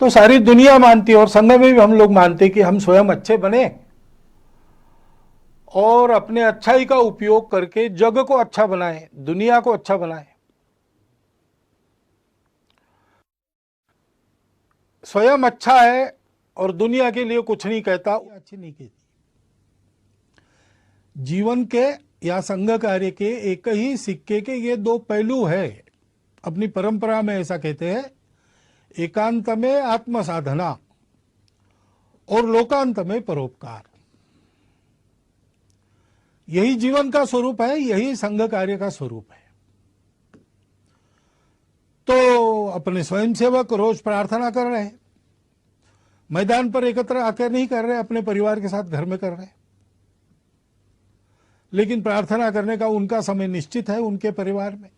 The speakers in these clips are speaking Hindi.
तो सारी दुनिया मानती है और संघ में भी हम लोग मानते हैं कि हम स्वयं अच्छे बने और अपने अच्छाई का उपयोग करके जग को अच्छा बनाएं, दुनिया को अच्छा बनाएं। स्वयं अच्छा है और दुनिया के लिए कुछ नहीं कहता, अच्छी नहीं कहती। जीवन के या संघ कार्य के एक ही सिक्के के ये दो पहलू है। अपनी परंपरा में ऐसा कहते हैं, एकांत में आत्म साधना और लोकांत में परोपकार। यही जीवन का स्वरूप है, यही संघ कार्य का स्वरूप है। तो अपने स्वयंसेवक रोज प्रार्थना कर रहे हैं, मैदान पर एकत्र आकर नहीं कर रहे, अपने परिवार के साथ घर में कर रहे हैं, लेकिन प्रार्थना करने का उनका समय निश्चित है। उनके परिवार में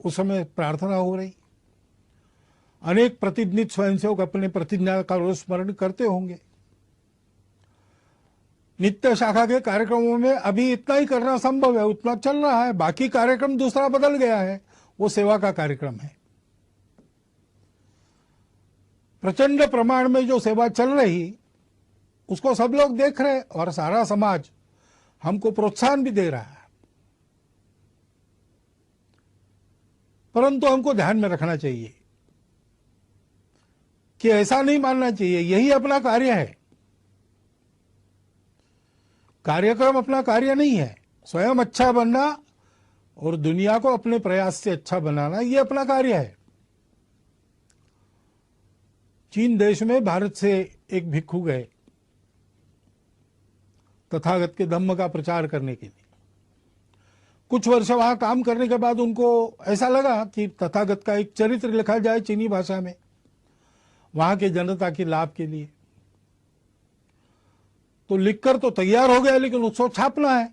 उस समय प्रार्थना हो रही। अनेक प्रतिनिधित स्वयंसेवक अपने प्रतिज्ञा का रोज स्मरण करते होंगे। नित्य शाखा के कार्यक्रमों में अभी इतना ही करना संभव है, उतना चल रहा है। बाकी कार्यक्रम दूसरा बदल गया है, वो सेवा का कार्यक्रम है। प्रचंड प्रमाण में जो सेवा चल रही उसको सब लोग देख रहे और सारा समाज हमको प्रोत्साहन भी दे रहा है। परंतु हमको ध्यान में रखना चाहिए कि ऐसा नहीं मानना चाहिए यही अपना कार्य है। कार्यक्रम अपना कार्य नहीं है। स्वयं अच्छा बनना और दुनिया को अपने प्रयास से अच्छा बनाना, ये अपना कार्य है। चीन देश में भारत से एक भिक्षु गए तथागत के धम्म का प्रचार करने के लिए। कुछ वर्ष वहां काम करने के बाद उनको ऐसा लगा कि तथागत का एक चरित्र लिखा जाए चीनी भाषा में, वहां के जनता के लाभ के लिए। तो लिखकर तो तैयार हो गया, लेकिन उसको छापना है।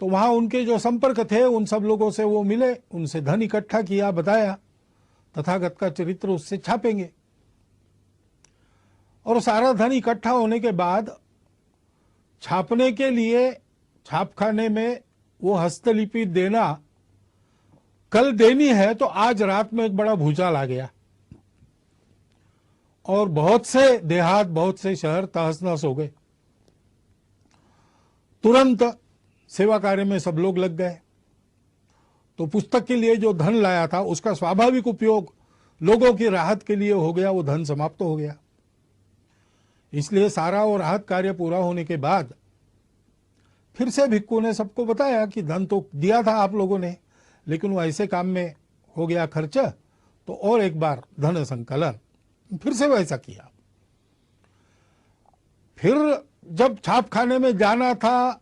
तो वहां उनके जो संपर्क थे उन सब लोगों से वो मिले, उनसे धन इकट्ठा किया, बताया तथागत का चरित्र उससे छापेंगे। और सारा धन इकट्ठा होने के बाद छापने के लिए छापखाने में वो हस्तलिपि देना कल देनी है, तो आज रात में एक बड़ा भूचाल आ गया और बहुत से देहात, बहुत से शहर तहस नहस हो गए। तुरंत सेवा कार्य में सब लोग लग गए। तो पुस्तक के लिए जो धन लाया था उसका स्वाभाविक उपयोग लोगों की राहत के लिए हो गया, वो धन समाप्त हो गया। इसलिए सारा वो राहत कार्य पूरा होने के बाद फिर से भिक्खू ने सबको बताया कि धन तो दिया था आप लोगों ने, लेकिन वो ऐसे काम में हो गया खर्च, तो और एक बार धन संकलन। फिर से वैसा किया। फिर जब छापखाने में जाना था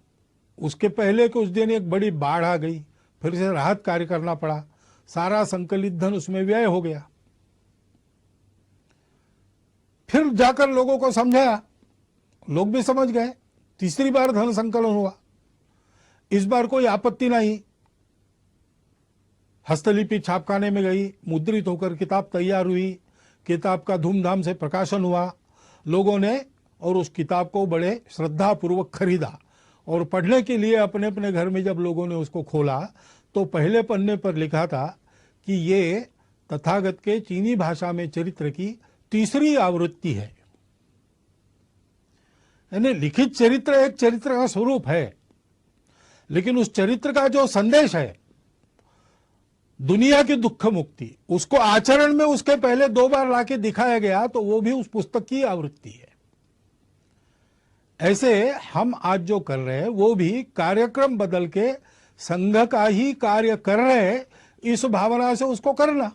उसके पहले कुछ दिन एक बड़ी बाढ़ आ गई, फिर से राहत कार्य करना पड़ा, सारा संकलित धन उसमें व्यय हो गया। फिर जाकर लोगों को समझाया, लोग भी समझ गए। तीसरी बार धन संकलन हुआ, इस बार कोई आपत्ति नहीं। हस्तलिपि छापखाने में गई, मुद्रित होकर किताब तैयार हुई, किताब का धूमधाम से प्रकाशन हुआ लोगों ने, और उस किताब को बड़े श्रद्धापूर्वक खरीदा। और पढ़ने के लिए अपने अपने घर में जब लोगों ने उसको खोला तो पहले पन्ने पर लिखा था कि ये तथागत के चीनी भाषा में चरित्र की तीसरी आवृत्ति है। यानी लिखित चरित्र एक चरित्र का स्वरूप है, लेकिन उस चरित्र का जो संदेश है दुनिया की दुख मुक्ति, उसको आचरण में उसके पहले 2 बार लाके दिखाया गया, तो वो भी उस पुस्तक की आवृत्ति है। ऐसे हम आज जो कर रहे हैं वो भी कार्यक्रम बदल के संघ का ही कार्य कर रहे हैं, इस भावना से उसको करना।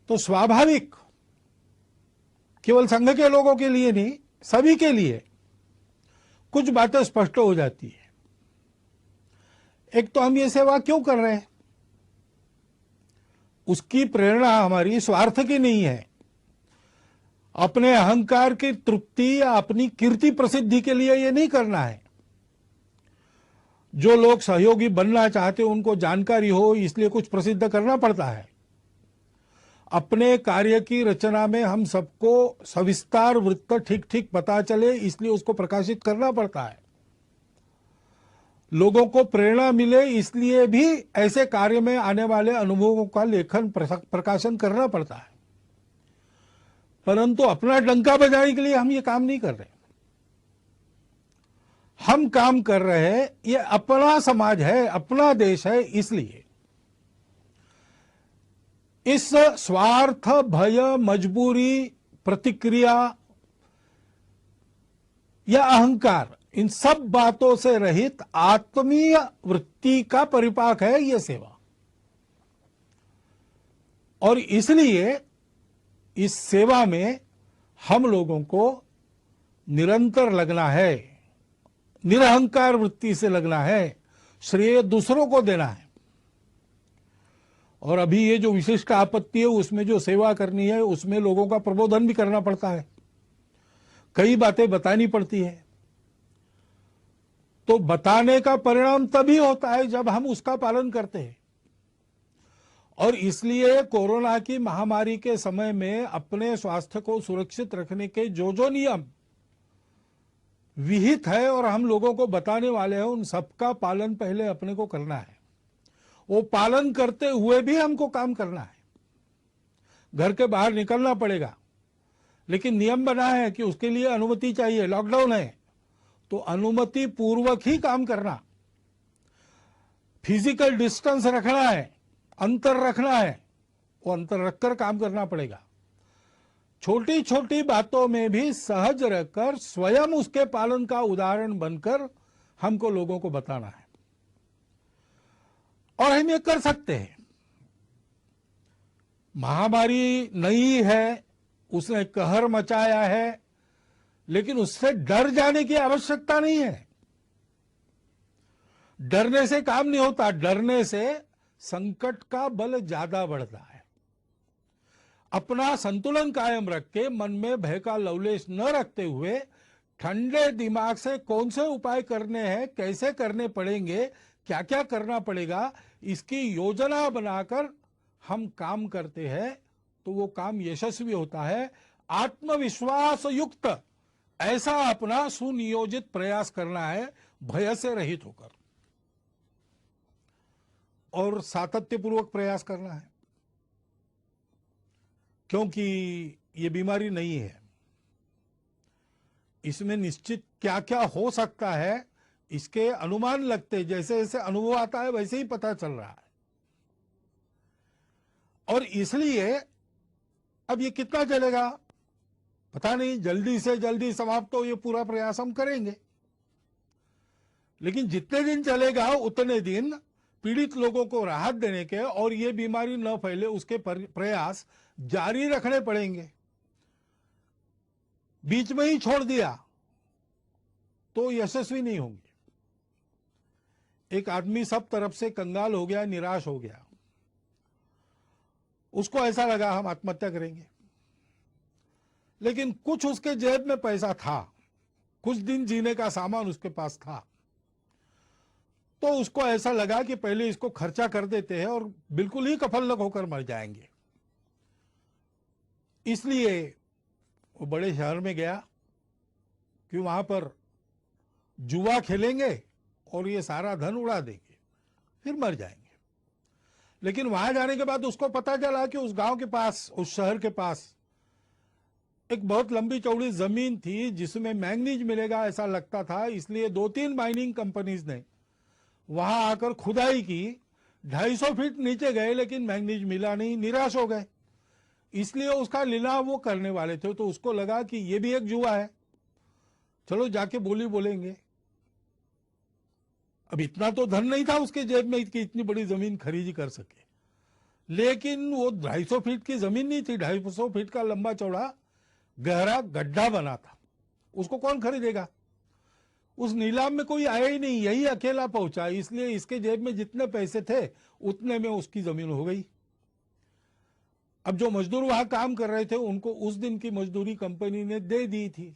तो स्वाभाविक केवल संघ के लोगों के लिए नहीं, सभी के लिए कुछ बातें स्पष्ट हो जाती है। एक तो हम ये सेवा क्यों कर रहे हैं, उसकी प्रेरणा हमारी स्वार्थ की नहीं है, अपने अहंकार की तृप्ति या अपनी कीर्ति प्रसिद्धि के लिए ये नहीं करना है। जो लोग सहयोगी बनना चाहते हैं उनको जानकारी हो इसलिए कुछ प्रसिद्ध करना पड़ता है। अपने कार्य की रचना में हम सबको सविस्तार वृत्त ठीक ठीक पता चले इसलिए उसको प्रकाशित करना पड़ता है। लोगों को प्रेरणा मिले, इसलिए भी ऐसे कार्य में आने वाले अनुभवों का लेखन प्रकाशन करना पड़ता है। परंतु अपना डंका बजाने के लिए हम ये काम नहीं कर रहे। हम काम कर रहे हैं, ये अपना समाज है, अपना देश है, इसलिए इस स्वार्थ, भय, मजबूरी, प्रतिक्रिया या अहंकार, इन सब बातों से रहित आत्मीय वृत्ति का परिपाक है यह सेवा। और इसलिए इस सेवा में हम लोगों को निरंतर लगना है, निरहंकार वृत्ति से लगना है, श्रेय दूसरों को देना है। और अभी ये जो विशिष्ट आपत्ति है, उसमें जो सेवा करनी है, उसमें लोगों का प्रबोधन भी करना पड़ता है, कई बातें बतानी पड़ती है। तो बताने का परिणाम तभी होता है जब हम उसका पालन करते हैं। और इसलिए कोरोना की महामारी के समय में अपने स्वास्थ्य को सुरक्षित रखने के जो नियम विहित है और हम लोगों को बताने वाले हैं, उन सबका पालन पहले अपने को करना है। वो पालन करते हुए भी हमको काम करना है। घर के बाहर निकलना पड़ेगा, लेकिन नियम बना है कि उसके लिए अनुमति चाहिए। लॉकडाउन है तो अनुमति पूर्वक ही काम करना, फिजिकल डिस्टेंस रखना है, अंतर रखना है, वो अंतर रखकर काम करना पड़ेगा। छोटी छोटी बातों में भी सहज रहकर स्वयं उसके पालन का उदाहरण बनकर हमको लोगों को बताना है। और हम ये कर सकते हैं। महामारी नई है, उसने कहर मचाया है, लेकिन उससे डर जाने की आवश्यकता नहीं है। डरने से काम नहीं होता, डरने से संकट का बल ज्यादा बढ़ता है। अपना संतुलन कायम रख के, मन में भय का लवलेश न रखते हुए, ठंडे दिमाग से कौन से उपाय करने हैं, कैसे करने पड़ेंगे, क्या क्या करना पड़ेगा, इसकी योजना बनाकर हम काम करते हैं तो वो काम यशस्वी होता है। आत्मविश्वास युक्त ऐसा अपना सुनियोजित प्रयास करना है, भय से रहित होकर, और सातत्यपूर्वक प्रयास करना है। क्योंकि ये बीमारी नहीं है, इसमें निश्चित क्या क्या हो सकता है इसके अनुमान लगते, जैसे जैसे अनुभव आता है वैसे ही पता चल रहा है। और इसलिए अब ये कितना चलेगा पता नहीं, जल्दी से जल्दी समाप्त हो ये पूरा प्रयास हम करेंगे, लेकिन जितने दिन चलेगा उतने दिन पीड़ित लोगों को राहत देने के और ये बीमारी न फैले उसके प्रयास जारी रखने पड़ेंगे। बीच में ही छोड़ दिया तो यशस्वी नहीं होंगे। एक आदमी सब तरफ से कंगाल हो गया, निराश हो गया, उसको ऐसा लगा हम आत्महत्या करेंगे, लेकिन कुछ उसके जेब में पैसा था, कुछ दिन जीने का सामान उसके पास था, तो उसको ऐसा लगा कि पहले इसको खर्चा कर देते हैं और बिल्कुल ही कफलनक होकर मर जाएंगे। इसलिए वो बड़े शहर में गया कि वहां पर जुआ खेलेंगे और ये सारा धन उड़ा देंगे, फिर मर जाएंगे। लेकिन वहां जाने के बाद उसको पता चला कि उस गांव के पास, उस शहर के पास एक बहुत लंबी चौड़ी जमीन थी जिसमें मैंगनीज मिलेगा ऐसा लगता था। इसलिए 2-3 माइनिंग कंपनीज ने वहां आकर खुदाई की, 250 फीट नीचे गए लेकिन मैंगनीज मिला नहीं, निराश हो गए। इसलिए उसका लीलाव वो करने वाले थे, तो उसको लगा कि ये भी एक जुआ है, चलो जाके बोली बोलेंगे। अब इतना तो धन नहीं था उसके जेब में कि इतनी बड़ी जमीन खरीदी कर सके, लेकिन वो 250 फीट की जमीन नहीं थी, 250 फीट का लंबा चौड़ा गहरा गड्ढा बना था, उसको कौन खरीदेगा। उस नीलाम में कोई आया ही नहीं, यही अकेला पहुंचा, इसलिए इसके जेब में जितने पैसे थे उतने में उसकी जमीन हो गई। अब जो मजदूर वहां काम कर रहे थे उनको उस दिन की मजदूरी कंपनी ने दे दी थी,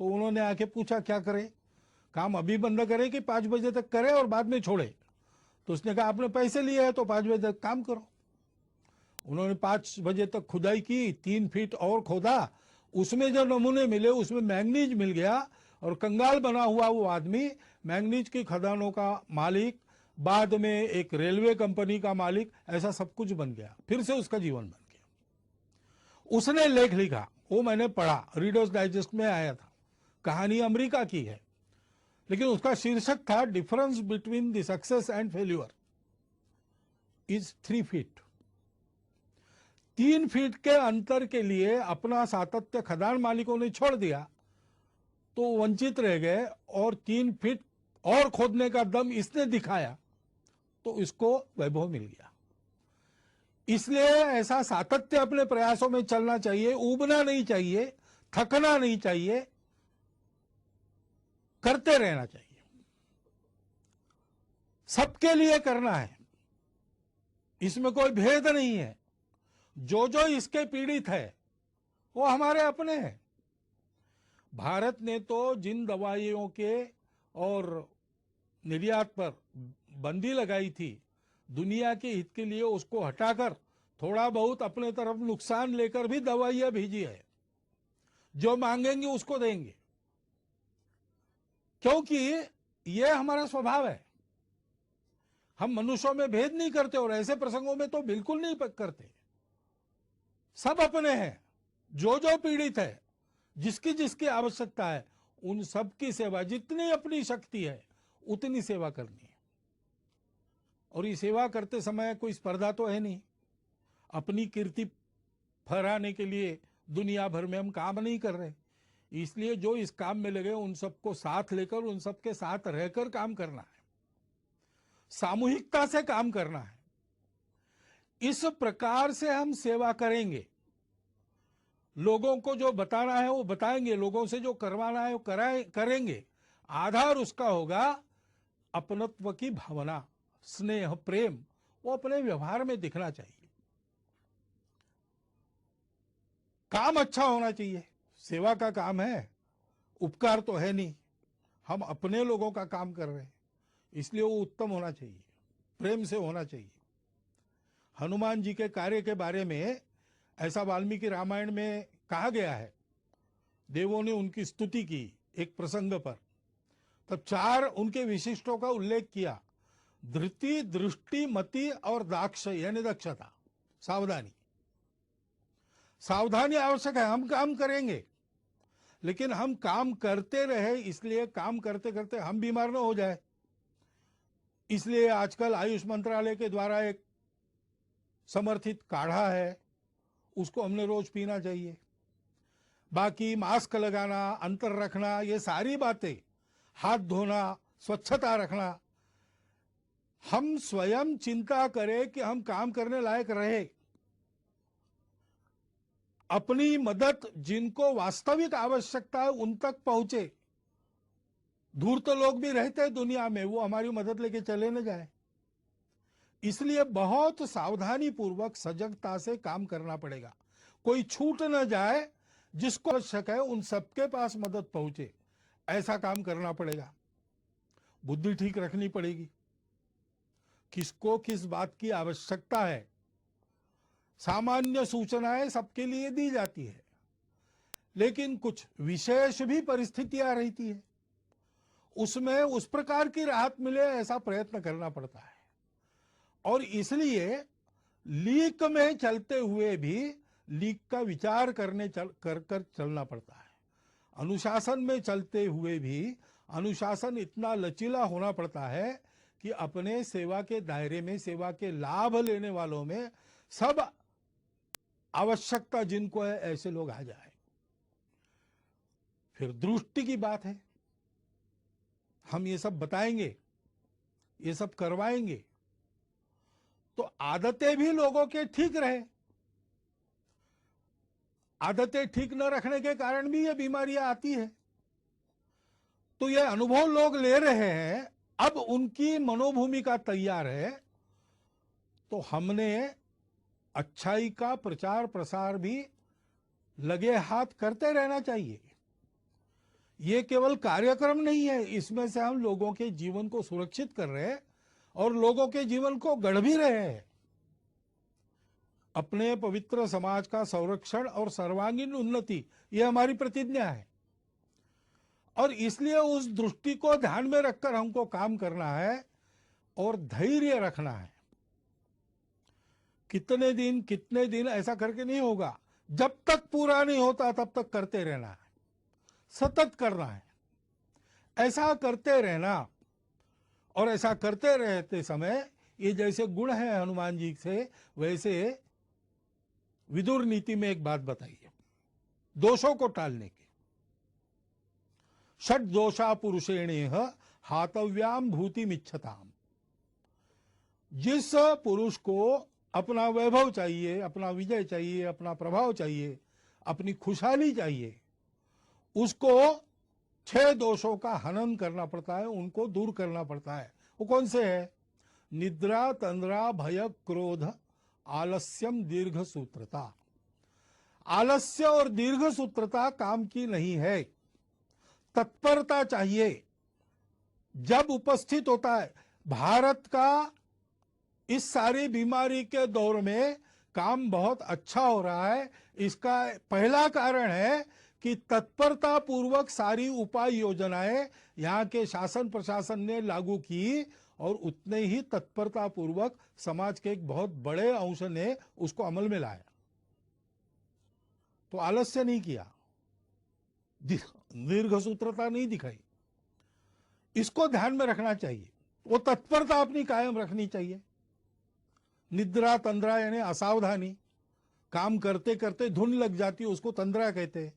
तो उन्होंने आके पूछा क्या करें, काम अभी बंद करें कि 5 बजे तक करें और बाद में छोड़े। तो उसने कहा आपने पैसे लिए हैं तो 5 बजे तक काम करो। उन्होंने 5 बजे तक खुदाई की, 3 फीट और खोदा, उसमें जो नमूने मिले उसमें मैंगनीज मिल गया और कंगाल बना हुआ वो आदमी मैंगनीज की खदानों का मालिक, बाद में एक रेलवे कंपनी का मालिक, ऐसा सब कुछ बन गया, फिर से उसका जीवन बन गया। उसने लेख लिखा, वो मैंने पढ़ा, रीडर्स डाइजेस्ट में आया था, कहानी अमेरिका की है, लेकिन उसका शीर्षक था difference between the success and failure is 3 feet. 3 feet के अंतर के लिए अपना सातत्य खदान मालिकों ने छोड़ दिया तो वंचित रह गए, और 3 फीट और खोदने का दम इसने दिखाया तो इसको वैभव मिल गया। इसलिए ऐसा सातत्य अपने प्रयासों में चलना चाहिए, ऊबना नहीं चाहिए, थकना नहीं चाहिए, करते रहना चाहिए। सबके लिए करना है, इसमें कोई भेद नहीं है। जो जो इसके पीड़ित है वो हमारे अपने हैं। भारत ने तो जिन दवाइयों के और निर्यात पर बंदी लगाई थी, दुनिया के हित के लिए उसको हटाकर थोड़ा बहुत अपने तरफ नुकसान लेकर भी दवाइयां भेजी है। जो मांगेंगे उसको देंगे, क्योंकि यह हमारा स्वभाव है। हम मनुष्यों में भेद नहीं करते, और ऐसे प्रसंगों में तो बिल्कुल नहीं करते। सब अपने हैं। जो जो पीड़ित है, जिसकी जिसकी आवश्यकता है, उन सब की सेवा, जितनी अपनी शक्ति है उतनी सेवा करनी है। और ये सेवा करते समय कोई स्पर्धा तो है नहीं। अपनी कीर्ति फहराने के लिए दुनिया भर में हम काम नहीं कर रहे। इसलिए जो इस काम में लगे उन सबको साथ लेकर, उन सबके साथ रहकर काम करना है, सामूहिकता से काम करना है। इस प्रकार से हम सेवा करेंगे। लोगों को जो बताना है वो बताएंगे, लोगों से जो करवाना है वो करेंगे। आधार उसका होगा अपनत्व की भावना, स्नेह, प्रेम, वो अपने व्यवहार में दिखना चाहिए। काम अच्छा होना चाहिए। सेवा का काम है, उपकार तो है नहीं। हम अपने लोगों का काम कर रहे हैं, इसलिए वो उत्तम होना चाहिए, प्रेम से होना चाहिए। हनुमान जी के कार्य के बारे में ऐसा वाल्मीकि रामायण में कहा गया है। देवों ने उनकी स्तुति की एक प्रसंग पर, तब 4 उनके विशिष्टों का उल्लेख किया। धृति, दृष्टि, मति और दाक्ष, यानी दक्षता, सावधानी। सावधानी आवश्यक है। हम काम करेंगे, लेकिन हम काम करते रहे, इसलिए काम करते करते हम बीमार न हो जाए। इसलिए आजकल आयुष मंत्रालय के द्वारा एक समर्थित काढ़ा है, उसको हमने रोज पीना चाहिए। बाकी मास्क लगाना, अंतर रखना, ये सारी बातें, हाथ धोना, स्वच्छता रखना, हम स्वयं चिंता करें कि हम काम करने लायक रहे। अपनी मदद जिनको वास्तविक आवश्यकता है उन तक पहुंचे। दूर तो लोग भी रहते हैं दुनिया में, वो हमारी मदद लेके चले न जाए। इसलिए बहुत सावधानी पूर्वक, सजगता से काम करना पड़ेगा। कोई छूट न जाए, जिसको आवश्यक है उन सबके पास मदद पहुंचे, ऐसा काम करना पड़ेगा। बुद्धि ठीक रखनी पड़ेगी, किसको किस बात की आवश्यकता है। सामान्य सूचनाएं सबके लिए दी जाती है, लेकिन कुछ विशेष भी परिस्थितियां रहती है, उसमें उस प्रकार की राहत मिले ऐसा प्रयत्न करना पड़ता है। और इसलिए लीक में चलते हुए भी लीक का विचार कर चलना पड़ता है। अनुशासन में चलते हुए भी अनुशासन इतना लचीला होना पड़ता है कि अपने सेवा के दायरे में, सेवा के लाभ लेने वालों में सब आवश्यकता जिनको है ऐसे लोग आ जाए। फिर दृष्टि की बात है। हम ये सब बताएंगे, ये सब करवाएंगे, तो आदतें भी लोगों के ठीक रहे। आदतें ठीक न रखने के कारण भी ये बीमारियां आती है। तो ये अनुभव लोग ले रहे हैं, अब उनकी मनोभूमिका तैयार है, तो हमने अच्छाई का प्रचार प्रसार भी लगे हाथ करते रहना चाहिए। ये केवल कार्यक्रम नहीं है, इसमें से हम लोगों के जीवन को सुरक्षित कर रहे हैं और लोगों के जीवन को गढ़ भी रहे हैं। अपने पवित्र समाज का संरक्षण और सर्वांगीण उन्नति, ये हमारी प्रतिज्ञा है। और इसलिए उस दृष्टि को ध्यान में रखकर हमको काम करना है और धैर्य रखना है। कितने दिन ऐसा करके नहीं होगा। जब तक पूरा नहीं होता तब तक करते रहना है, सतत करना है। ऐसा करते रहना और ऐसा करते रहते समय ये जैसे गुण है हनुमान जी से, वैसे विदुर नीति में एक बात बताइए दोषों को टालने की। षट दोषा पुरुषेणेह हातव्याम भूतिमिच्छताम। जिस पुरुष को अपना वैभव चाहिए, अपना विजय चाहिए, अपना प्रभाव चाहिए, अपनी खुशहाली चाहिए, उसको 6 दोषों का हनन करना पड़ता है, उनको दूर करना पड़ता है। वो कौन से है? निद्रा, तंद्रा, भय, क्रोध, आलस्यम, दीर्घ सूत्रता। आलस्य और दीर्घ सूत्रता काम की नहीं है। तत्परता चाहिए। जब उपस्थित होता है, भारत का इस सारी बीमारी के दौर में काम बहुत अच्छा हो रहा है। इसका पहला कारण है कि तत्परता पूर्वक सारी उपाय योजनाएं यहाँ के शासन प्रशासन ने लागू की और उतने ही तत्परता पूर्वक समाज के एक बहुत बड़े अंश ने उसको अमल में लाया। तो आलस्य नहीं किया, दीर्घ सूत्रता नहीं दिखाई। इसको ध्यान में रखना चाहिए। वो तत्परता अपनी कायम रखनी चाहिए। निद्रा, तंद्रा यानी असावधानी, काम करते करते धुन लग जाती है, उसको तंद्रा कहते हैं।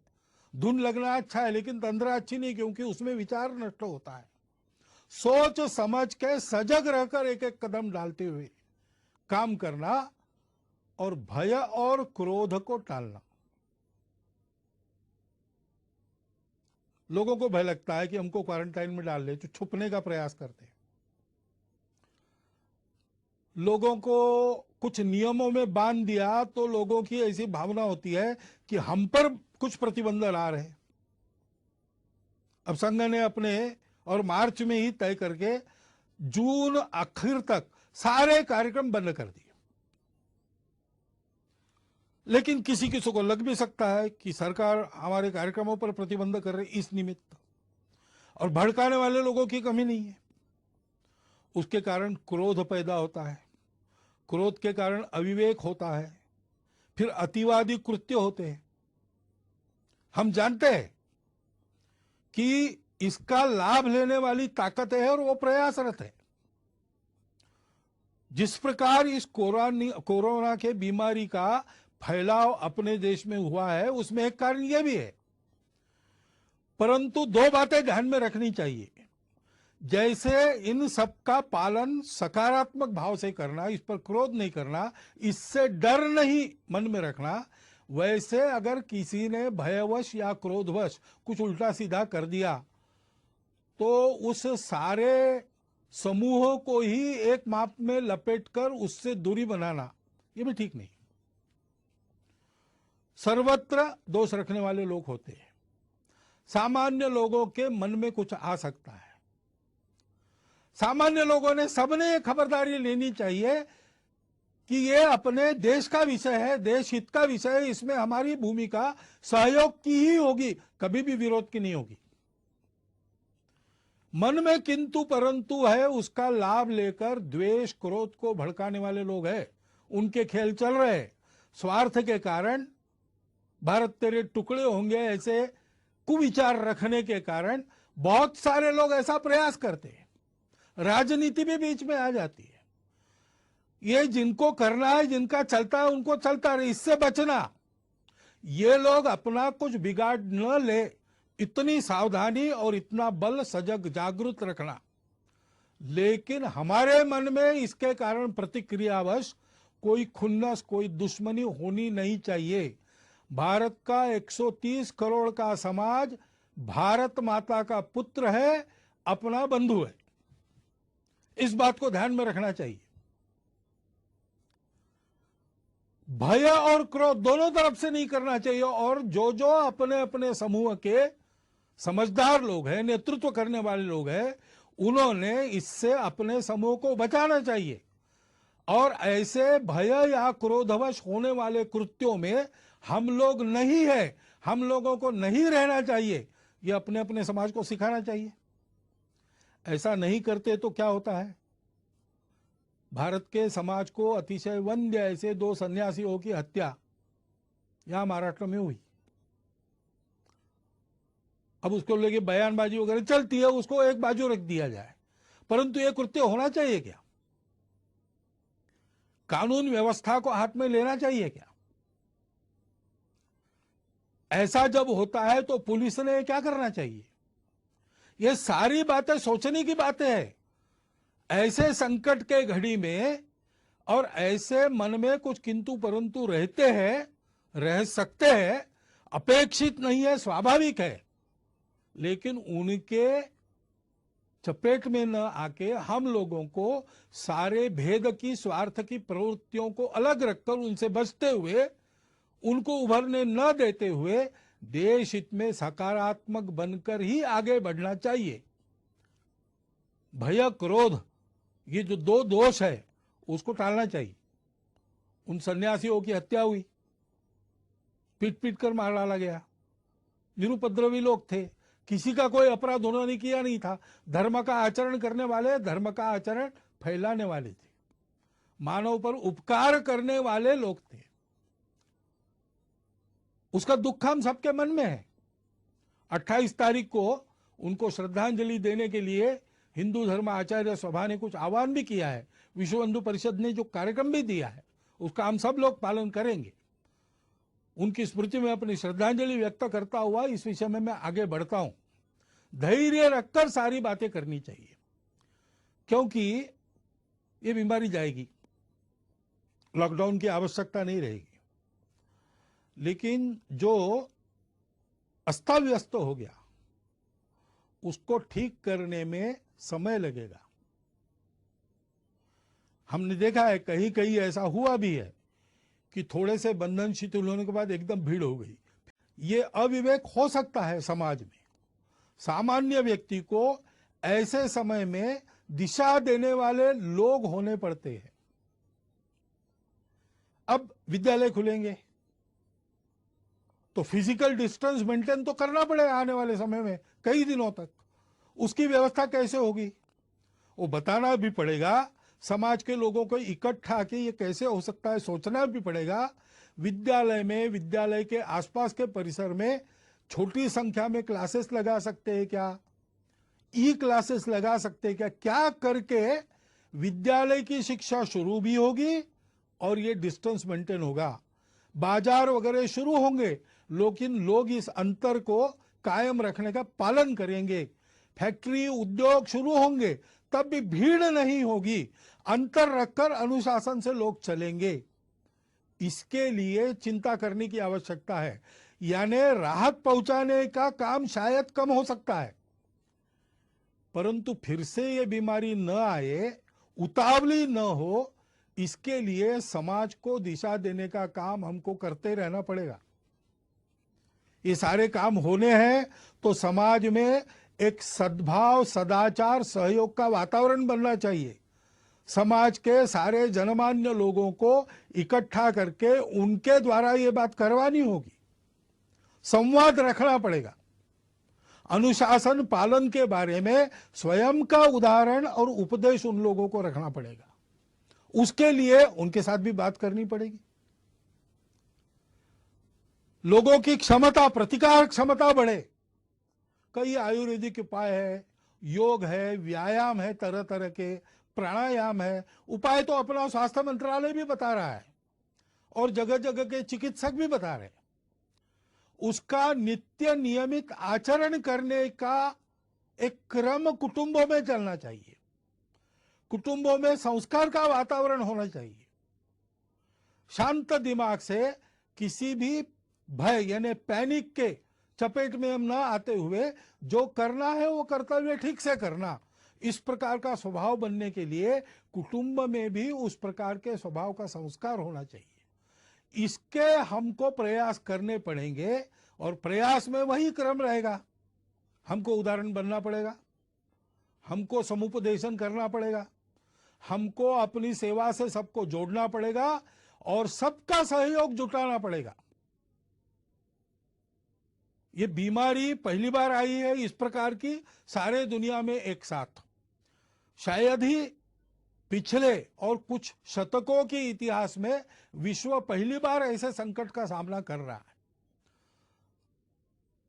धुन लगना अच्छा है लेकिन तंद्रा अच्छी नहीं, क्योंकि उसमें विचार नष्ट होता है। सोच समझ के सजग रहकर एक एक कदम डालते हुए काम करना और भय और क्रोध को टालना। लोगों को भय लगता है कि हमको क्वारंटाइन में डाल ले, तो छुपने का प्रयास करते हैं। लोगों को कुछ नियमों में बांध दिया तो लोगों की ऐसी भावना होती है कि हम पर कुछ प्रतिबंध ला रहे। अब संघ ने अपने और मार्च में ही तय करके जून आखिर तक सारे कार्यक्रम बंद कर दिए। लेकिन किसी किसी को लग भी सकता है कि सरकार हमारे कार्यक्रमों पर प्रतिबंध कर रही इस निमित्त, और भड़काने वाले लोगों की कमी नहीं है। उसके कारण क्रोध पैदा होता है, क्रोध के कारण अविवेक होता है, फिर अतिवादी कृत्य होते हैं। हम जानते हैं कि इसका लाभ लेने वाली ताकत है और वो प्रयासरत है। जिस प्रकार इस कोरोना के बीमारी का फैलाव अपने देश में हुआ है, उसमें एक कारण यह भी है। परंतु 2 बातें ध्यान में रखनी चाहिए। जैसे इन सब का पालन सकारात्मक भाव से करना, इस पर क्रोध नहीं करना, इससे डर नहीं मन में रखना, वैसे अगर किसी ने भयवश या क्रोधवश कुछ उल्टा सीधा कर दिया तो उस सारे समूह को ही एक माप में लपेटकर उससे दूरी बनाना, ये भी ठीक नहीं। सर्वत्र दोष रखने वाले लोग होते हैं। सामान्य लोगों के मन में कुछ आ सकता है। सामान्य लोगों ने सबने खबरदारी लेनी चाहिए कि ये अपने देश का विषय है, देश हित का विषय है, इसमें हमारी भूमिका सहयोग की ही होगी, कभी भी विरोध की नहीं होगी। मन में किंतु परंतु है, उसका लाभ लेकर द्वेष क्रोध को भड़काने वाले लोग हैं, उनके खेल चल रहे हैं। स्वार्थ के कारण भारत तेरे टुकड़े होंगे ऐसे कुविचार रखने के कारण बहुत सारे लोग ऐसा प्रयास करते हैं। राजनीति भी बीच में आ जाती है। ये जिनको करना है, जिनका चलता है उनको चलता रहे, इससे बचना। ये लोग अपना कुछ बिगाड़ न ले, इतनी सावधानी और इतना बल सजग जागृत रखना। लेकिन हमारे मन में इसके कारण प्रतिक्रियावश कोई खुन्नस, कोई दुश्मनी होनी नहीं चाहिए। भारत का 130 करोड़ का समाज भारत माता का पुत्र है, अपना बंधु है। इस बात को ध्यान में रखना चाहिए। भय और क्रोध दोनों तरफ से नहीं करना चाहिए। और जो जो अपने अपने समूह के समझदार लोग हैं, नेतृत्व करने वाले लोग हैं, उन्होंने इससे अपने समूह को बचाना चाहिए। और ऐसे भय या क्रोधवश होने वाले कृत्यों में हम लोग नहीं है, हम लोगों को नहीं रहना चाहिए। ये अपने अपने समाज को सिखाना चाहिए। ऐसा नहीं करते तो क्या होता है, भारत के समाज को अतिशय वंद्य ऐसे 2 सन्यासियों की हत्या यहां महाराष्ट्र में हुई। अब उसको लेके बयानबाजी वगैरह चलती है, उसको एक बाजू रख दिया जाए, परंतु ये कृत्य होना चाहिए क्या? कानून व्यवस्था को हाथ में लेना चाहिए क्या? ऐसा जब होता है तो पुलिस ने क्या करना चाहिए? ये सारी बातें सोचने की बातें हैं। ऐसे संकट के घड़ी में और ऐसे मन में कुछ किंतु परंतु रहते हैं, रह सकते हैं, अपेक्षित नहीं है, स्वाभाविक है, लेकिन उनके चपेट में न आके हम लोगों को सारे भेद की, स्वार्थ की प्रवृत्तियों को अलग रखकर उनसे बचते हुए, उनको उभरने न देते हुए देश हित में सकारात्मक बनकर ही आगे बढ़ना चाहिए। भय, क्रोध, ये जो 2 दोष है उसको टालना चाहिए। उन सन्यासियों की हत्या हुई, पीट पीट कर मार डाला गया, निरुपद्रवी लोग थे, किसी का कोई अपराध उन्होंने किया नहीं था। धर्म का आचरण करने वाले, धर्म का आचरण फैलाने वाले थे, मानव पर उपकार करने वाले लोग थे। उसका दुख हम सबके मन में है। 28 तारीख को उनको श्रद्धांजलि देने के लिए हिंदू धर्म आचार्य सभा ने कुछ आह्वान भी किया है, विश्व हिंदू परिषद ने जो कार्यक्रम भी दिया है उसका हम सब लोग पालन करेंगे। उनकी स्मृति में अपनी श्रद्धांजलि व्यक्त करता हुआ इस विषय में मैं आगे बढ़ता हूं। धैर्य रखकर सारी बातें करनी चाहिए, क्योंकि ये बीमारी जाएगी, लॉकडाउन की आवश्यकता नहीं रहेगी, लेकिन जो अस्ताव्यस्त हो गया उसको ठीक करने में समय लगेगा। हमने देखा है कहीं कहीं ऐसा हुआ भी है कि थोड़े से बंधन शिथिल होने के बाद एकदम भीड़ हो गई। ये अविवेक हो सकता है समाज में। सामान्य व्यक्ति को ऐसे समय में दिशा देने वाले लोग होने पड़ते हैं। अब विद्यालय खुलेंगे तो फिजिकल डिस्टेंस मेंटेन तो करना पड़ेगा आने वाले समय में कई दिनों तक। उसकी व्यवस्था कैसे होगी वो बताना भी पड़ेगा, समाज के लोगों को इकट्ठा के ये कैसे हो सकता है सोचना भी पड़ेगा। विद्यालय में, विद्यालय के आसपास के परिसर में छोटी संख्या में क्लासेस लगा सकते हैं क्या, ई क्लासेस लगा सकते हैं क्या, क्या करके विद्यालय की शिक्षा शुरू भी होगी और ये डिस्टेंस मेंटेन होगा। बाजार वगैरह शुरू होंगे लेकिन लोग इस अंतर को कायम रखने का पालन करेंगे। फैक्ट्री, उद्योग शुरू होंगे तब भी भीड़ नहीं होगी, अंतर रखकर अनुशासन से लोग चलेंगे। इसके लिए चिंता करने की आवश्यकता है। यानी राहत पहुंचाने का काम शायद कम हो सकता है, परंतु फिर से ये बीमारी न आए, उतावली न हो, इसके लिए समाज को दिशा देने का काम हमको करते रहना पड़ेगा। ये सारे काम होने हैं तो समाज में एक सद्भाव, सदाचार, सहयोग का वातावरण बनना चाहिए। समाज के सारे जनमान्य लोगों को इकट्ठा करके उनके द्वारा ये बात करवानी होगी, संवाद रखना पड़ेगा। अनुशासन पालन के बारे में स्वयं का उदाहरण और उपदेश उन लोगों को रखना पड़ेगा। उसके लिए उनके साथ भी बात करनी पड़ेगी। लोगों की क्षमता, प्रतिकार क्षमता बढ़े। कई आयुर्वेदिक उपाय है, योग है, व्यायाम है, तरह तरह के प्राणायाम है। उपाय तो अपना स्वास्थ्य मंत्रालय भी बता रहा है और जगह जगह के चिकित्सक भी बता रहे हैं। उसका नित्य नियमित आचरण करने का एक क्रम कुटुंबों में चलना चाहिए। कुटुंबों में संस्कार का वातावरण होना चाहिए। शांत दिमाग से किसी भी भय यानी पैनिक के चपेट में हम ना आते हुए जो करना है वो कर्तव्य ठीक से करना, इस प्रकार का स्वभाव बनने के लिए कुटुंब में भी उस प्रकार के स्वभाव का संस्कार होना चाहिए। इसके हमको प्रयास करने पड़ेंगे और प्रयास में वही क्रम रहेगा। हमको उदाहरण बनना पड़ेगा, हमको समुपदेशन करना पड़ेगा, हमको अपनी सेवा से सबको जोड़ना पड़ेगा और सबका सहयोग जुटाना पड़ेगा। ये बीमारी पहली बार आई है इस प्रकार की सारे दुनिया में एक साथ। शायद ही पिछले और कुछ शतकों के इतिहास में विश्व पहली बार ऐसे संकट का सामना कर रहा है।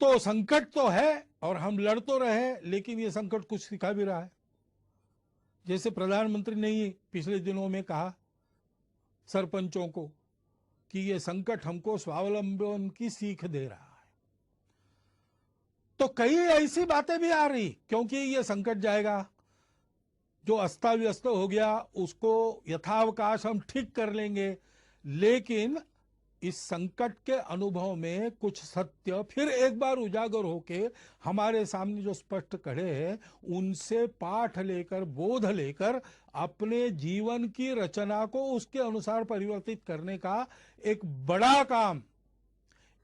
तो संकट तो है और हम लड़ तो रहे, लेकिन ये संकट कुछ सिखा भी रहा है। जैसे प्रधानमंत्री ने ही पिछले दिनों में कहा सरपंचों को कि ये संकट हमको स्वावलंबन की सीख दे रहा है। तो कई ऐसी बातें भी आ रही, क्योंकि ये संकट जाएगा, जो अस्ता व्यस्त हो गया उसको यथावकाश हम ठीक कर लेंगे, लेकिन इस संकट के अनुभव में कुछ सत्य फिर एक बार उजागर होके हमारे सामने जो स्पष्ट खड़े हैं, उनसे पाठ लेकर, बोध लेकर अपने जीवन की रचना को उसके अनुसार परिवर्तित करने का एक बड़ा काम,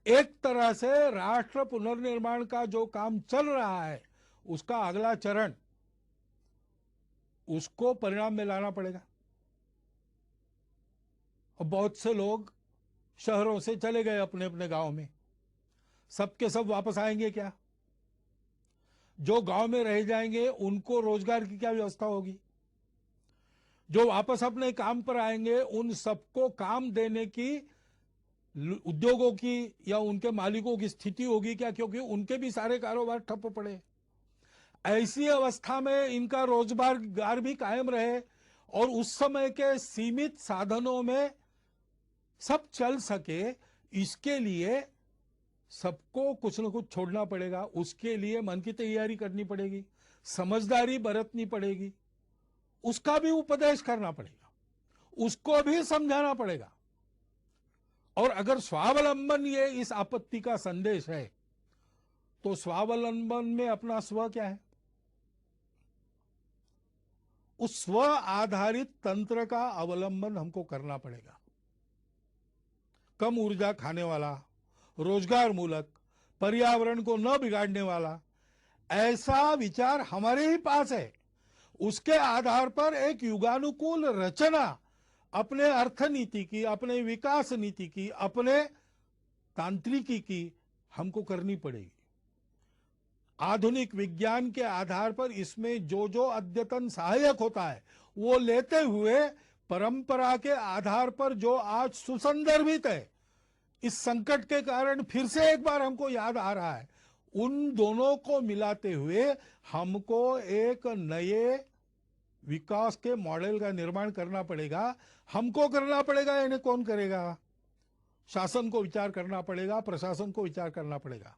एक तरह से राष्ट्र पुनर्निर्माण का जो काम चल रहा है उसका अगला चरण, उसको परिणाम में लाना पड़ेगा। और बहुत से लोग शहरों से चले गए अपने अपने गांव में, सबके सब वापस आएंगे क्या? जो गांव में रह जाएंगे उनको रोजगार की क्या व्यवस्था होगी? जो वापस अपने काम पर आएंगे उन सबको काम देने की उद्योगों की या उनके मालिकों की स्थिति होगी क्या? क्योंकि उनके भी सारे कारोबार ठप पड़े। ऐसी अवस्था में इनका रोजगार भी कायम रहे और उस समय के सीमित साधनों में सब चल सके, इसके लिए सबको कुछ न कुछ छोड़ना पड़ेगा। उसके लिए मन की तैयारी करनी पड़ेगी, समझदारी बरतनी पड़ेगी, उसका भी उपदेश करना पड़ेगा, उसको भी समझाना पड़ेगा। और अगर स्वावलंबन ये इस आपत्ति का संदेश है, तो स्वावलंबन में अपना स्व क्या है? उस स्व आधारित तंत्र का अवलंबन हमको करना पड़ेगा। कम ऊर्जा खाने वाला, रोजगार मूलक, पर्यावरण को न बिगाड़ने वाला ऐसा विचार हमारे ही पास है। उसके आधार पर एक युगानुकूल रचना अपने अर्थनीति की, अपने विकास नीति की, अपने तांत्रिकी की हमको करनी पड़ेगी। आधुनिक विज्ञान के आधार पर इसमें जो जो अद्यतन सहायक होता है वो लेते हुए परंपरा के आधार पर जो आज सुसंदर्भित है, इस संकट के कारण फिर से एक बार हमको याद आ रहा है, उन दोनों को मिलाते हुए हमको एक नए विकास के मॉडल का निर्माण करना पड़ेगा। हमको करना पड़ेगा, यानी कौन करेगा? शासन को विचार करना पड़ेगा, प्रशासन को विचार करना पड़ेगा।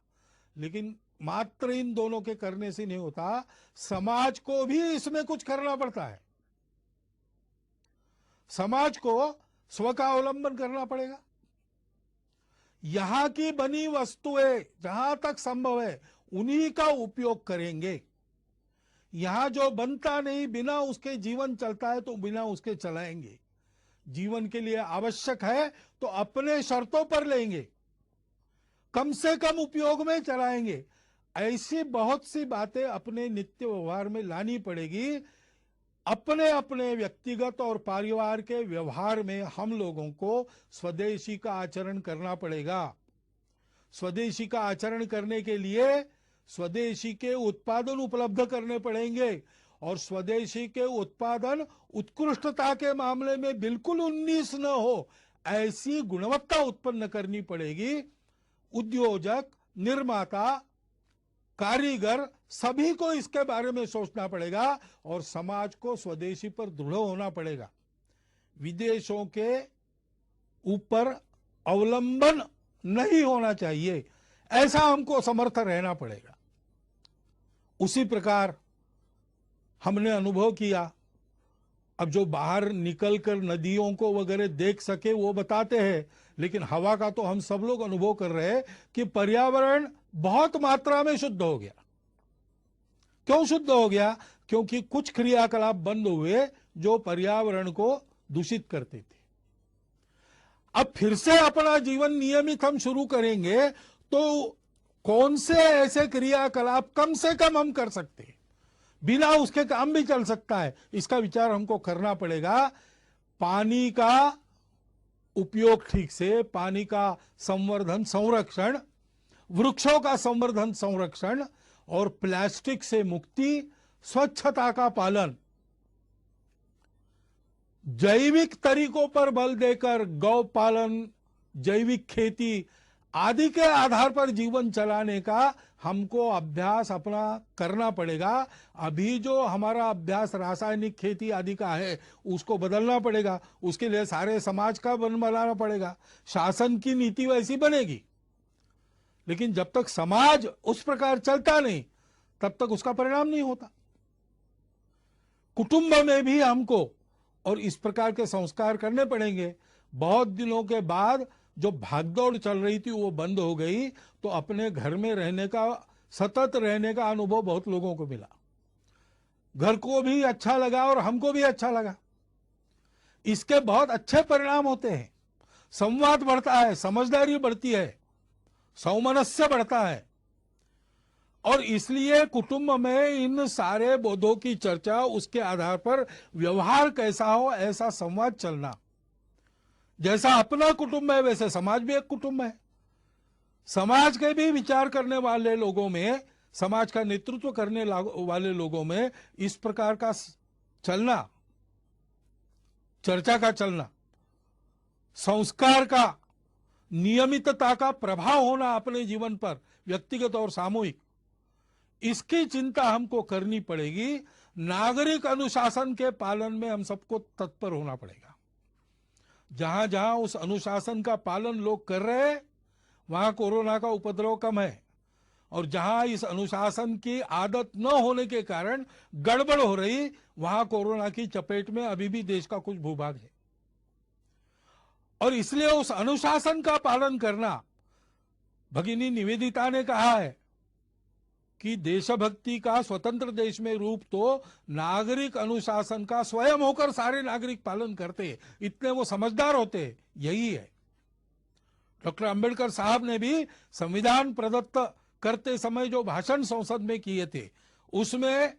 लेकिन मात्र इन दोनों के करने से नहीं होता, समाज को भी इसमें कुछ करना पड़ता है। समाज को स्व का अवलंबन करना पड़ेगा। यहां की बनी वस्तुएं जहां तक संभव है उन्हीं का उपयोग करेंगे। यहां जो बनता नहीं, बिना उसके जीवन चलता है तो बिना उसके चलाएंगे। जीवन के लिए आवश्यक है तो अपने शर्तों पर लेंगे, कम से कम उपयोग में चलाएंगे। ऐसी बहुत सी बातें अपने नित्य व्यवहार में लानी पड़ेगी। अपने अपने व्यक्तिगत और परिवार के व्यवहार में हम लोगों को स्वदेशी का आचरण करना पड़ेगा। स्वदेशी का आचरण करने के लिए स्वदेशी के उत्पादन उपलब्ध करने पड़ेंगे और स्वदेशी के उत्पादन उत्कृष्टता के मामले में बिल्कुल 19 न हो, ऐसी गुणवत्ता उत्पन्न करनी पड़ेगी। उद्योजक, निर्माता, कारीगर सभी को इसके बारे में सोचना पड़ेगा और समाज को स्वदेशी पर दृढ़ होना पड़ेगा। विदेशों के ऊपर अवलंबन नहीं होना चाहिए, ऐसा हमको समर्थ रहना पड़ेगा। उसी प्रकार हमने अनुभव किया, अब जो बाहर निकलकर नदियों को वगैरह देख सके वो बताते हैं, लेकिन हवा का तो हम सब लोग अनुभव कर रहे हैं कि पर्यावरण बहुत मात्रा में शुद्ध हो गया। क्यों शुद्ध हो गया? क्योंकि कुछ क्रियाकलाप बंद हुए जो पर्यावरण को दूषित करते थे। अब फिर से अपना जीवन नियमित हम शुरू करेंगे तो कौन से ऐसे क्रियाकलाप कम से कम हम कर सकते हैं, बिना उसके काम भी चल सकता है, इसका विचार हमको करना पड़ेगा। पानी का उपयोग ठीक से, पानी का संवर्धन, संरक्षण, वृक्षों का संवर्धन संरक्षण और प्लास्टिक से मुक्ति, स्वच्छता का पालन, जैविक तरीकों पर बल देकर गौ पालन, जैविक खेती आदि के आधार पर जीवन चलाने का हमको अभ्यास अपना करना पड़ेगा। अभी जो हमारा अभ्यास रासायनिक खेती आदि का है उसको बदलना पड़ेगा। उसके लिए सारे समाज का बनाना पड़ेगा। शासन की नीति वैसी बनेगी, लेकिन जब तक समाज उस प्रकार चलता नहीं तब तक उसका परिणाम नहीं होता। कुटुंब में भी हमको और इस प्रकार के संस्कार करने पड़ेंगे। बहुत दिनों के बाद जो भागदौड़ चल रही थी वो बंद हो गई, तो अपने घर में रहने का, सतत रहने का अनुभव बहुत लोगों को मिला। घर को भी अच्छा लगा और हमको भी अच्छा लगा। इसके बहुत अच्छे परिणाम होते हैं। संवाद बढ़ता है, समझदारी बढ़ती है, सौमनस्य बढ़ता है। और इसलिए कुटुंब में इन सारे बोधों की चर्चा, उसके आधार पर व्यवहार कैसा हो ऐसा संवाद चलना। जैसा अपना कुटुंब है वैसे समाज भी एक कुटुंब है। समाज के भी विचार करने वाले लोगों में, समाज का नेतृत्व करने वाले लोगों में इस प्रकार का चलना, चर्चा का चलना, संस्कार का, नियमितता का प्रभाव होना अपने जीवन पर, व्यक्तिगत और सामूहिक, इसकी चिंता हमको करनी पड़ेगी। नागरिक अनुशासन के पालन में हम सबको तत्पर होना पड़ेगा। जहां जहां उस अनुशासन का पालन लोग कर रहे हैं वहां कोरोना का उपद्रव कम है, और जहां इस अनुशासन की आदत न होने के कारण गड़बड़ हो रही वहां कोरोना की चपेट में अभी भी देश का कुछ भूभाग है। और इसलिए उस अनुशासन का पालन करना, भगिनी निवेदिता ने कहा है कि देशभक्ति का स्वतंत्र देश में रूप तो नागरिक अनुशासन का स्वयं होकर सारे नागरिक पालन करते, इतने वो समझदार होते, यही है। डॉक्टर अंबेडकर साहब ने भी संविधान प्रदत्त करते समय जो भाषण संसद में किए थे उसमें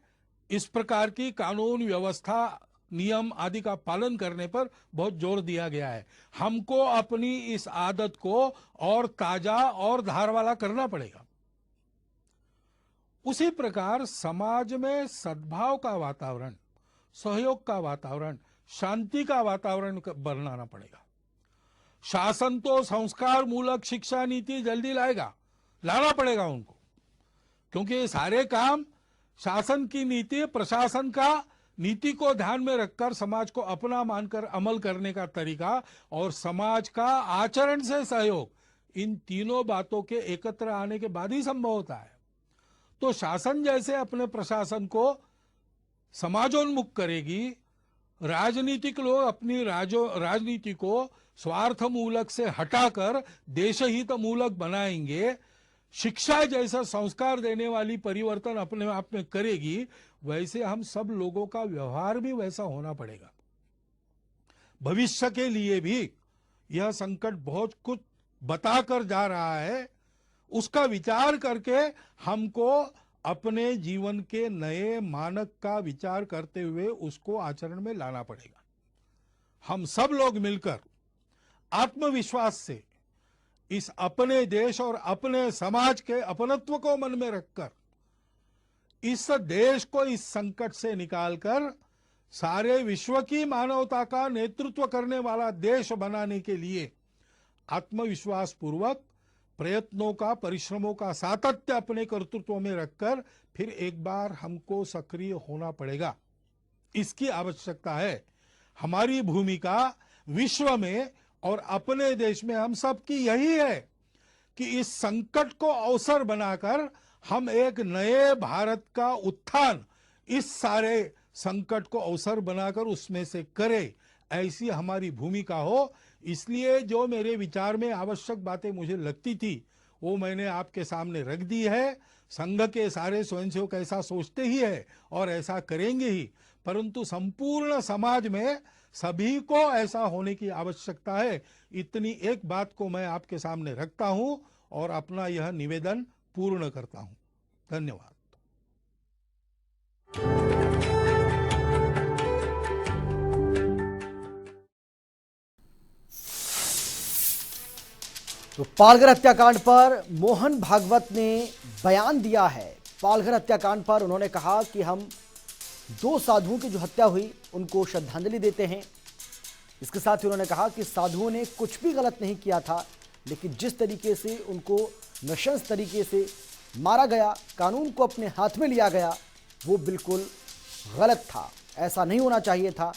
इस प्रकार की कानून व्यवस्था, नियम आदि का पालन करने पर बहुत जोर दिया गया है। हमको अपनी इस आदत को और ताजा और धार वाला करना पड़ेगा। उसी प्रकार समाज में सद्भाव का वातावरण, सहयोग का वातावरण, शांति का वातावरण बनाना पड़ेगा। शासन तो संस्कार मूलक शिक्षा नीति जल्दी लाना पड़ेगा उनको, क्योंकि ये सारे काम शासन की नीति, प्रशासन का नीति को ध्यान में रखकर समाज को अपना मानकर अमल करने का तरीका और समाज का आचरण से सहयोग, इन तीनों बातों के एकत्र आने के बाद ही संभव होता है। तो शासन जैसे अपने प्रशासन को समाजोन्मुख करेगी, राजनीतिक लोग अपनी राजनीति को स्वार्थ मूलक से हटाकर देशहित मूलक बनाएंगे, शिक्षा जैसा संस्कार देने वाली परिवर्तन अपने आप में करेगी, वैसे हम सब लोगों का व्यवहार भी वैसा होना पड़ेगा। भविष्य के लिए भी यह संकट बहुत कुछ बताकर जा रहा है। उसका विचार करके हमको अपने जीवन के नए मानक का विचार करते हुए उसको आचरण में लाना पड़ेगा। हम सब लोग मिलकर आत्मविश्वास से इस अपने देश और अपने समाज के अपनत्व को मन में रखकर इस देश को इस संकट से निकालकर सारे विश्व की मानवता का नेतृत्व करने वाला देश बनाने के लिए आत्मविश्वास पूर्वक प्रयत्नों का, परिश्रमों का सातत्य अपने कर्तृत्व में रखकर फिर एक बार हमको सक्रिय होना पड़ेगा। इसकी आवश्यकता है। हमारी भूमिका विश्व में और अपने देश में हम सब की यही है कि इस संकट को अवसर बनाकर हम एक नए भारत का उत्थान, इस सारे संकट को अवसर बनाकर उसमें से करें, ऐसी हमारी भूमिका हो। इसलिए जो मेरे विचार में आवश्यक बातें मुझे लगती थी वो मैंने आपके सामने रख दी है। संघ के सारे स्वयंसेवक ऐसा सोचते ही है और ऐसा करेंगे ही, परंतु संपूर्ण समाज में सभी को ऐसा होने की आवश्यकता है। इतनी एक बात को मैं आपके सामने रखता हूं और अपना यह निवेदन पूर्ण करता हूं। धन्यवाद। तो पालघर हत्याकांड पर मोहन भागवत ने बयान दिया है। पालघर हत्याकांड पर उन्होंने कहा कि हम दो साधुओं की जो हत्या हुई उनको श्रद्धांजलि देते हैं। इसके साथ ही उन्होंने कहा कि साधुओं ने कुछ भी गलत नहीं किया था, लेकिन जिस तरीके से उनको नृशंस तरीके से मारा गया, कानून को अपने हाथ में लिया गया, वो बिल्कुल गलत था। ऐसा नहीं होना चाहिए था।